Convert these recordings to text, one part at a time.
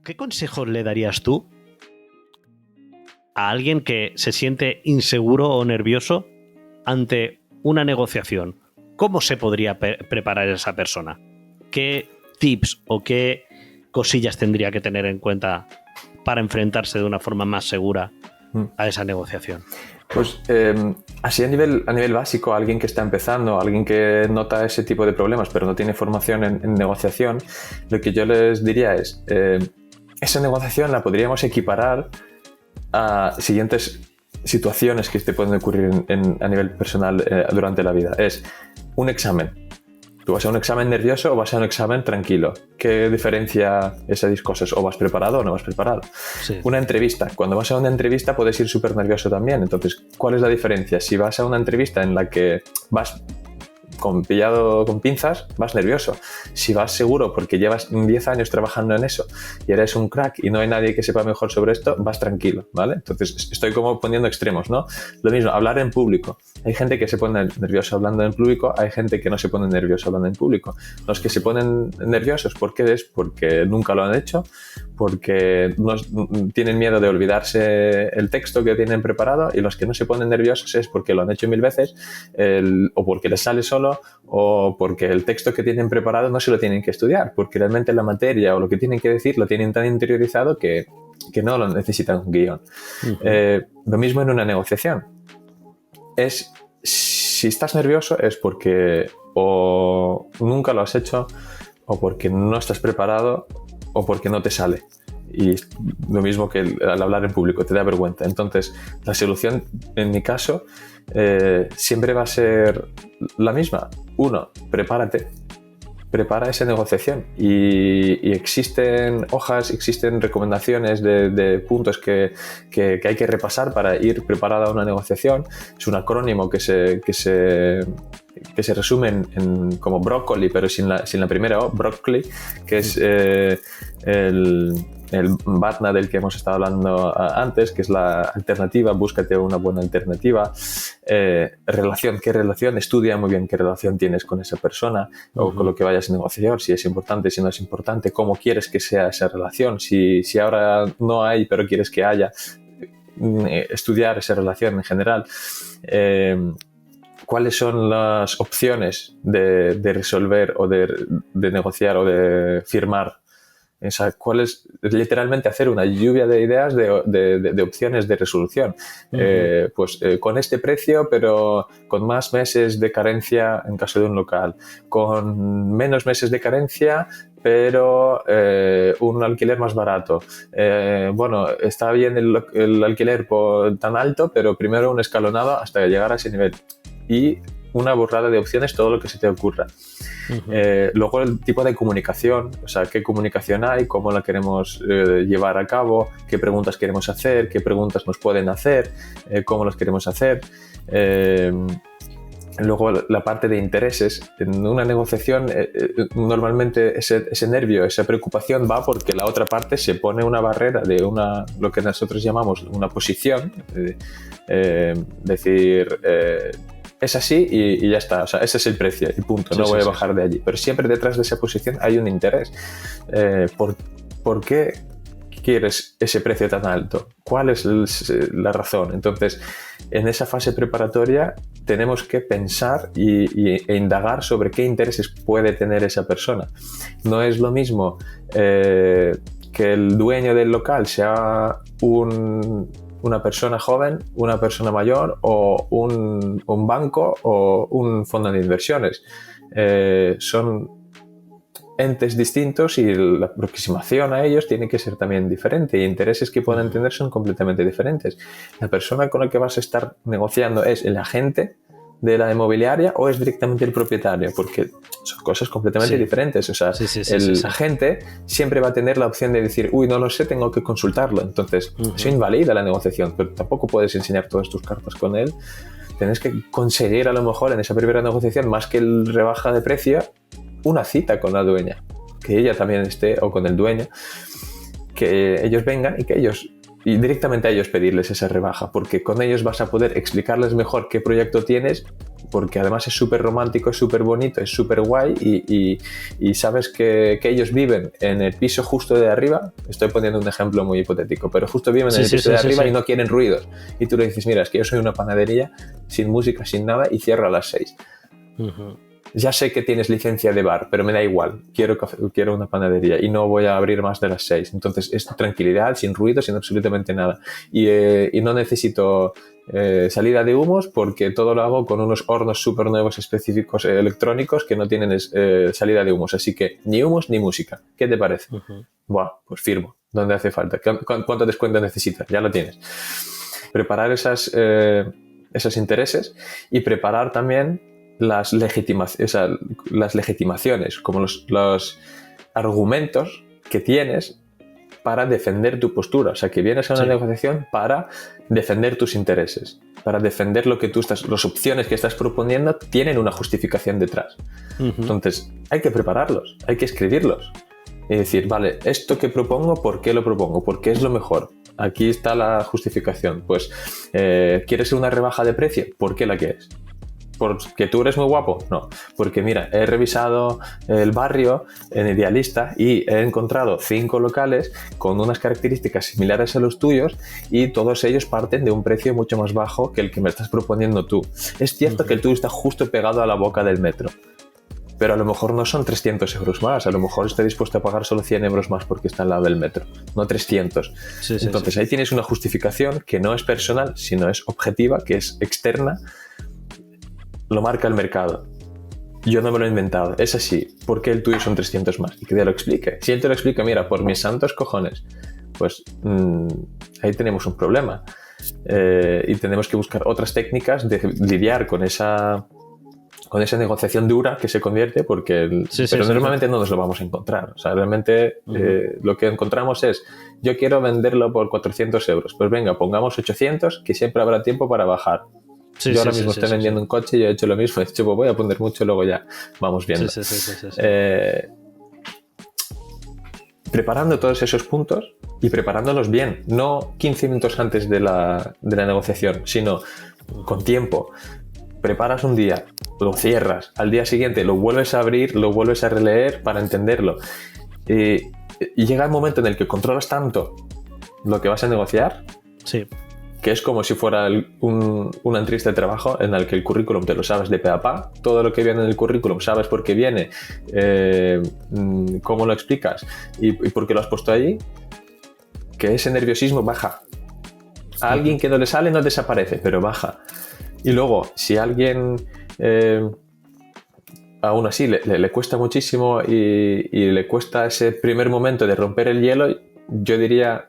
¿qué consejos le darías tú a alguien que se siente inseguro o nervioso ante una negociación? ¿Cómo se podría preparar esa persona? ¿Qué tips o qué cosillas tendría que tener en cuenta para enfrentarse de una forma más segura a esa negociación? Pues así a nivel básico, alguien que está empezando, alguien que nota ese tipo de problemas pero no tiene formación en negociación, lo que yo les diría es, esa negociación la podríamos equiparar a siguientes situaciones que te pueden ocurrir a nivel personal durante la vida. Es un examen. ¿Tú vas a un examen nervioso o vas a un examen tranquilo? ¿Qué diferencia esas cosas? ¿O vas preparado o no vas preparado? Sí. Una entrevista. Cuando vas a una entrevista puedes ir súper nervioso también. Entonces, ¿cuál es la diferencia? Si vas a una entrevista en la que vas pillado con pinzas, vas nervioso. Si vas seguro porque llevas 10 años trabajando en eso y eres un crack y no hay nadie que sepa mejor sobre esto, vas tranquilo, ¿vale? Entonces estoy como poniendo extremos, ¿no? Lo mismo, hablar en público. Hay gente que se pone nerviosa hablando en público, hay gente que no se pone nerviosa hablando en público. Los que se ponen nerviosos, ¿por qué es? Porque nunca lo han hecho, porque tienen miedo de olvidarse el texto que tienen preparado, y los que no se ponen nerviosos es porque lo han hecho 1000 veces o porque les sale solo, o porque el texto que tienen preparado no se lo tienen que estudiar, porque realmente la materia o lo que tienen que decir lo tienen tan interiorizado que no lo necesitan un guión. Lo mismo en una negociación. Si estás nervioso es porque o nunca lo has hecho, o porque no estás preparado, o porque no te sale. Y lo mismo que al hablar en público, te da vergüenza. Entonces, la solución, en mi caso, siempre va a ser la misma. Uno, prepárate. Prepara esa negociación. Y existen hojas, existen recomendaciones de puntos que hay que repasar para ir preparado a una negociación. Es un acrónimo que se resume como brócoli, pero sin la primera O, broccoli, que es el BATNA del que hemos estado hablando antes, que es la alternativa. Búscate una buena alternativa. Relación, ¿qué relación? Estudia muy bien qué relación tienes con esa persona o con lo que vayas a negociar, si es importante, si no es importante, cómo quieres que sea esa relación, si ahora no hay pero quieres que haya. Estudiar esa relación en general. ¿Cuáles son las opciones de resolver o de negociar o de firmar? O sea, ¿cuál es literalmente hacer una lluvia de ideas de opciones de resolución? Con este precio, pero con más meses de carencia en caso de un local, con menos meses de carencia, pero un alquiler más barato. Está bien el alquiler tan alto, pero primero un escalonado hasta llegar a ese nivel. Y una borrada de opciones, todo lo que se te ocurra. Luego el tipo de comunicación, o sea, qué comunicación hay, cómo la queremos llevar a cabo, qué preguntas queremos hacer, qué preguntas nos pueden hacer, cómo las queremos hacer. Luego la parte de intereses. En una negociación normalmente ese nervio, esa preocupación va porque la otra parte se pone una barrera de lo que nosotros llamamos una posición, decir... es así y ya está, o sea, ese es el precio y punto, no voy a bajar de allí. Pero siempre detrás de esa posición hay un interés. ¿Por qué quieres ese precio tan alto? ¿Cuál es la razón? Entonces, en esa fase preparatoria tenemos que pensar e indagar sobre qué intereses puede tener esa persona. No es lo mismo que el dueño del local sea una persona joven, una persona mayor, o un banco o un fondo de inversiones. Son entes distintos y la aproximación a ellos tiene que ser también diferente, y intereses que puedan tener son completamente diferentes. La persona con la que vas a estar negociando es el agente de la inmobiliaria o es directamente el propietario, porque son cosas completamente diferentes. O sea, el agente siempre va a tener la opción de decir, uy, no lo sé, tengo que consultarlo. Entonces, eso invalida la negociación, pero tampoco puedes enseñar todas tus cartas con él. Tienes que conseguir a lo mejor en esa primera negociación, más que el rebaja de precio, una cita con la dueña, que ella también esté, o con el dueño, que ellos vengan y directamente a ellos pedirles esa rebaja, porque con ellos vas a poder explicarles mejor qué proyecto tienes porque además es súper romántico, es súper bonito, es súper guay y sabes que ellos viven en el piso justo de arriba. Estoy poniendo un ejemplo muy hipotético, pero justo viven en el piso de arriba y no quieren ruidos. Y tú le dices, mira, es que yo soy una panadería sin música, sin nada y cierro a las 6. Uh-huh. Ya sé que tienes licencia de bar, pero me da igual. Quiero una panadería y no voy a abrir más de las 6. Entonces es tranquilidad, sin ruido, sin absolutamente nada. Y no necesito salida de humos porque todo lo hago con unos hornos súper nuevos específicos electrónicos que no tienen salida de humos. Así que ni humos ni música. ¿Qué te parece? Uh-huh. Buah, pues firmo. ¿Dónde hace falta? ¿Cuánto descuento necesitas? Ya lo tienes. Preparar esos intereses y preparar también las legitimaciones, como los argumentos que tienes para defender tu postura. O sea, que vienes a una negociación para defender tus intereses, para defender lo que las opciones que estás proponiendo tienen una justificación detrás. Uh-huh. Entonces, hay que prepararlos, hay que escribirlos y decir, vale, esto que propongo, ¿por qué lo propongo? ¿Por qué es lo mejor? Aquí está la justificación. Pues, ¿quieres una rebaja de precio? ¿Por qué la quieres? ¿Porque tú eres muy guapo? No, porque mira, he revisado el barrio en Idealista y he encontrado 5 locales con unas características similares a los tuyos y todos ellos parten de un precio mucho más bajo que el que me estás proponiendo tú. Es cierto que el tuyo está justo pegado a la boca del metro, pero a lo mejor no son 300 euros más, a lo mejor estoy dispuesto a pagar solo 100 euros más porque está al lado del metro, no 300. Entonces ahí tienes una justificación que no es personal, sino es objetiva, que es externa. Lo marca el mercado. Yo no me lo he inventado. Es así. ¿Por qué el tuyo son 300 más? Y que te lo explique. Si él te lo explica, mira, por mis santos cojones, pues ahí tenemos un problema. Y tenemos que buscar otras técnicas de lidiar con esa negociación dura que se convierte, porque normalmente no nos lo vamos a encontrar. O sea, realmente lo que encontramos es, yo quiero venderlo por 400 euros. Pues venga, pongamos 800, que siempre habrá tiempo para bajar. Yo ahora mismo estoy vendiendo un coche y yo he hecho lo mismo. He dicho, pues voy a poner mucho y luego ya vamos viendo. Preparando todos esos puntos y preparándolos bien. No 15 minutos antes de la negociación, sino con tiempo. Preparas un día, lo cierras. Al día siguiente lo vuelves a abrir, lo vuelves a releer para entenderlo. Y llega el momento en el que controlas tanto lo que vas a negociar. Sí. Que es como si fuera una entrevista de trabajo en el que el currículum te lo sabes de pe a pa, todo lo que viene en el currículum sabes por qué viene, cómo lo explicas y por qué lo has puesto ahí, que ese nerviosismo baja. A alguien que no le sale no desaparece, pero baja. Y luego, si a alguien aún así le cuesta muchísimo y le cuesta ese primer momento de romper el hielo, yo diría...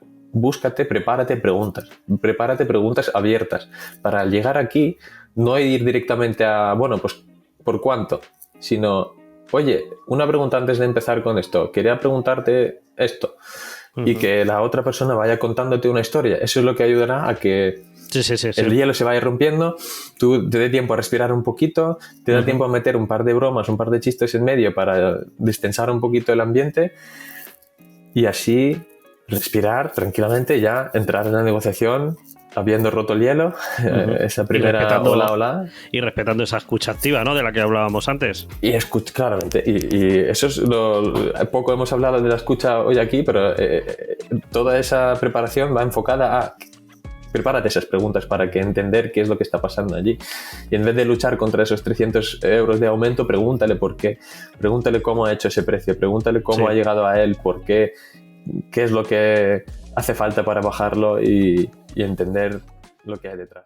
prepárate preguntas abiertas para llegar aquí, no ir directamente a, bueno, pues, ¿por cuánto? Sino, oye, una pregunta antes de empezar con esto, quería preguntarte esto, y que la otra persona vaya contándote una historia. Eso es lo que ayudará a que el hielo se vaya rompiendo, tú te dé tiempo a respirar un poquito, te da tiempo a meter un par de bromas, un par de chistes en medio para distensar un poquito el ambiente, y así... respirar tranquilamente y ya entrar en la negociación habiendo roto el hielo, esa primera hola. Y respetando esa escucha activa, ¿no? De la que hablábamos antes. Y claramente. Y eso es poco hemos hablado de la escucha hoy aquí, pero toda esa preparación va enfocada a prepárate esas preguntas para que entender qué es lo que está pasando allí. Y en vez de luchar contra esos 300 euros de aumento, pregúntale por qué. Pregúntale cómo ha hecho ese precio. Pregúntale cómo ha llegado a él, por qué es lo que hace falta para bajarlo y entender lo que hay detrás.